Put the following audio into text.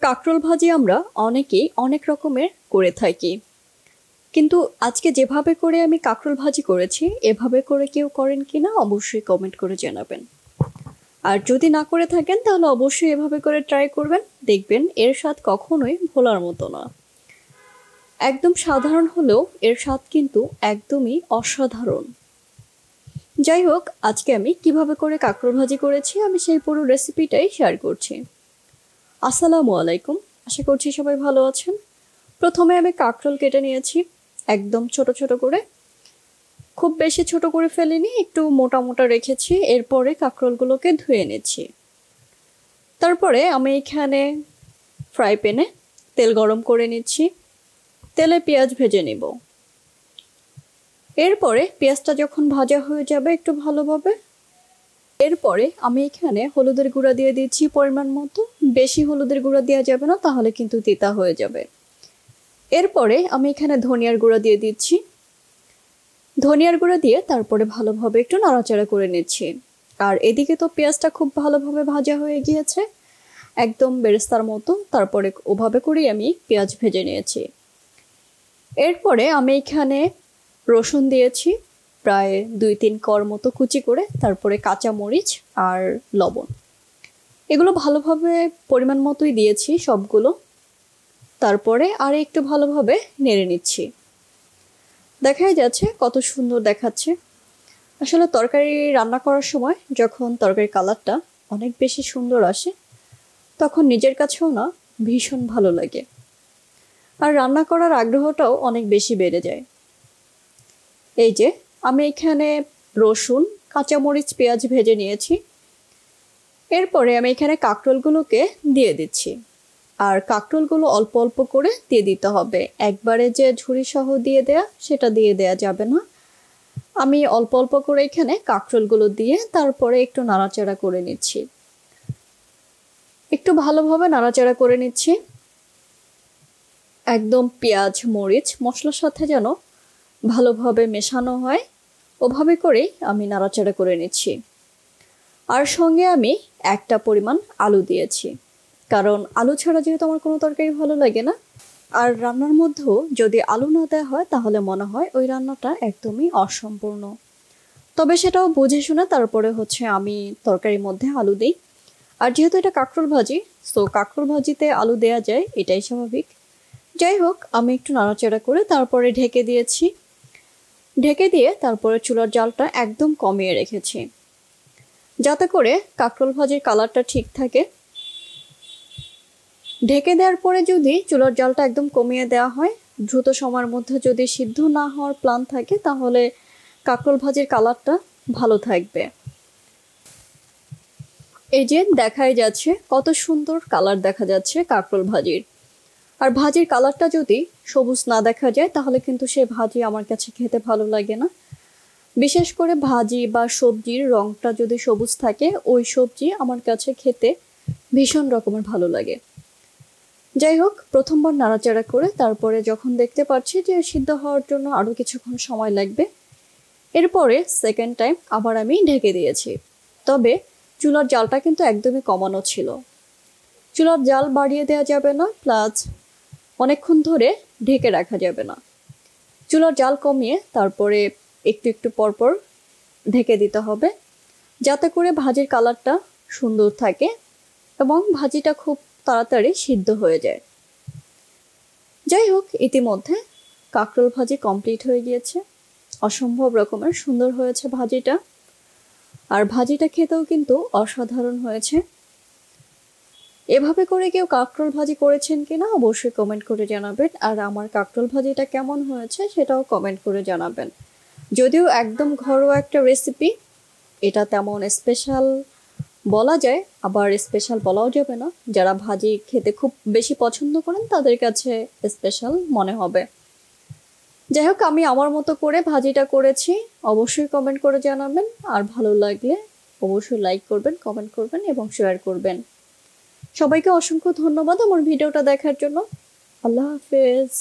কাঁকরোল ভাজি আমরা অনেকেই অনেক রকমের করে থাকি, কিন্তু আজকে যেভাবে করে আমি কাঁকরোল ভাজি করেছি এভাবে করে কেউ করেন কিনা অবশ্যই কমেন্ট করে জানাবেন। আর যদি না করে থাকেন তাহলে অবশ্যই এভাবে করে ট্রাই করবেন, দেখবেন এর স্বাদ কখনোই ভোলার মতো না। একদম সাধারণ হলেও এর স্বাদ কিন্তু একদমই অসাধারণ। যাই হোক, আজকে আমি কিভাবে করে কাঁকরোল ভাজি করেছি আমি সেই পুরো রেসিপিটাই শেয়ার করছি। আসসালামু আলাইকুম, আশা করছি সবাই ভালো আছেন। প্রথমে আমি কাঁকরোল কেটে নিয়েছি একদম ছোট ছোট করে, খুব বেশি ছোট করে ফেলিনি, একটু মোটা মোটা রেখেছি। এরপরে কাঁকরোলগুলোকে ধুয়ে নিচ্ছি। তারপরে আমি এখানে ফ্রাই প্যানে তেল গরম করে নিচ্ছি, তেলে পেঁয়াজ ভেজে নিব। এরপরে পেঁয়াজটা যখন ভাজা হয়ে যাবে একটু ভালোভাবে, এরপরে আমি এখানে হলুদের গুঁড়া দিয়ে দিচ্ছি পরিমাণ মতো। বেশি হলুদের গুঁড়া দেওয়া যাবে না, তাহলে কিন্তু তিতা হয়ে যাবে। এরপরে আমি এখানে ধনিয়ার গুঁড়া দিয়ে দিচ্ছি। ধনিয়ার গুঁড়া দিয়ে তারপরে ভালোভাবে একটু নাড়াচাড়া করে নিচ্ছি। আর এদিকে তো পেঁয়াজটা খুব ভালোভাবে ভাজা হয়ে গিয়েছে, একদম বেরেস্তার মতো। তারপরে ওভাবে করেই আমি পেঁয়াজ ভেজে নিয়েছি। এরপরে আমি এখানে রসুন দিয়েছি প্রায় 2-3 কোয়া মতো কুচি করে, তারপরে কাঁচা মরিচ আর লবণ, এগুলো ভালোভাবে পরিমাণ মতোই দিয়েছি সবগুলো। তারপরে আর একটু ভালোভাবে নেড়ে নিচ্ছি। দেখাই যাচ্ছে কত সুন্দর দেখাচ্ছে। আসলে তরকারি রান্না করার সময় যখন তরকারির কালারটা অনেক বেশি সুন্দর আসে তখন নিজের কাছেও না ভীষণ ভালো লাগে, আর রান্না করার আগ্রহটাও অনেক বেশি বেড়ে যায়। এই যে আমি এখানে রসুন, কাঁচামরিচ, পেঁয়াজ ভেজে নিয়েছি। এরপরে আমি এখানে কাঁকরোলগুলোকে দিয়ে দিচ্ছি। আর কাঁকরোলগুলো অল্প অল্প করে দিয়ে দিতে হবে, একবারে যে ঝুরি সহ দিয়ে দেয়া সেটা দিয়ে দেয়া যাবে না। আমি অল্প অল্প করে এখানে কাঁকরোলগুলো দিয়ে তারপরে একটু নাড়াচাড়া করে নিচ্ছি। একটু ভালোভাবে নাড়াচাড়া করে নিচ্ছি, একদম পেঁয়াজ মরিচ মশলার সাথে যেন ভালোভাবে মেশানো হয় ওভাবে করেই আমি নাড়াচাড়া করে নিচ্ছি। আর সঙ্গে আমি একটা পরিমাণ আলু দিয়েছি, কারণ আলু ছাড়া যেহেতু আমার কোনো তরকারি ভালো লাগে না। আর রান্নার মধ্যেও যদি আলু না দেওয়া হয় তাহলে মনে হয় ওই রান্নাটা একদমই অসম্পূর্ণ। তবে সেটাও বুঝে শুনে তারপরে আমি তরকারির মধ্যে আলু দিই। আর যেহেতু এটা কাঁকরোল ভাজি, তো কাঁকরোল ভাজিতে আলু দেয়া যায়, এটাই স্বাভাবিক। যাই হোক, আমি একটু নাড়াচাড়া করে তারপরে ঢেকে দিয়েছি। ঢেকে দিয়ে তারপরে চুলার জালটা একদম কমিয়ে রেখেছি, যাতে করে কাঁকরোল ভাজির কালারটা ঠিক থাকে। ঢেকে দেওয়ার পরে যদি চুলার জালটা একদম কমিয়ে দেওয়া হয়, দ্রুত সময়ের মধ্যে যদি সিদ্ধ না হওয়ার প্ল্যান থাকে, তাহলে কাঁকরোল ভাজির কালারটা ভালো থাকবে। এই যে দেখাই যাচ্ছে কত সুন্দর কালার দেখা যাচ্ছে কাঁকরোল ভাজির। আর ভাজির কালারটা যদি সবুজ না দেখা যায় তাহলে কিন্তু সে ভাজি আমার কাছে খেতে ভালো লাগে না। বিশেষ করে ভাজি বা সবজির রংটা যদি সবুজ থাকে, ওই সবজি আমার কাছে খেতে ভীষণ রকমের ভালো লাগে। যাই হোক, প্রথমবার নাড়াচাড়া করে তারপরে যখন দেখতে পাচ্ছি যে সিদ্ধ হওয়ার জন্য আরও কিছুক্ষণ সময় লাগবে, এরপরে সেকেন্ড টাইম আবার আমি ঢেকে দিয়েছি। তবে চুলার জালটা কিন্তু একদমই কমানো ছিল। চুলার জাল বাড়িয়ে দেওয়া যাবে না, প্লাস অনেকক্ষণ ধরে ঢেকে রাখা যাবে না। চুলার জাল কমিয়ে তারপরে একটু একটু পরপর ঢেকে দিতে হবে, যাতে করে ভাজির কালারটা সুন্দর থাকে এবং ভাজিটা খুব তাড়াতাড়ি সিদ্ধ হয়ে যায়। যাই হোক, ইতিমধ্যে কাঁকরোল ভাজি কমপ্লিট হয়ে গিয়েছে। অসম্ভব রকমের সুন্দর হয়েছে ভাজিটা, আর ভাজিটা খেতেও কিন্তু অসাধারণ হয়েছে। এভাবে করে কেউ কাঁকরোল ভাজি করেছেন কিনা অবশ্যই কমেন্ট করে জানাবেন, আর আমার কাঁকরোল ভাজিটা কেমন হয়েছে সেটাও কমেন্ট করে জানাবেন। যদিও একদম ঘরোয়া একটা রেসিপি, এটা তেমন স্পেশাল বলা যায়, আবার স্পেশাল বলাও যাবে না। যারা ভাজি খেতে খুব বেশি পছন্দ করেন তাদের কাছে স্পেশাল মনে হবে। যাই হোক, আমি আমার মতো করে ভাজিটা করেছি, অবশ্যই কমেন্ট করে জানাবেন। আর ভালো লাগলে অবশ্যই লাইক করবেন, কমেন্ট করবেন এবং শেয়ার করবেন। সবাইকে অসংখ্য ধন্যবাদ আমার ভিডিওটা দেখার জন্য। আল্লাহ হাফেজ।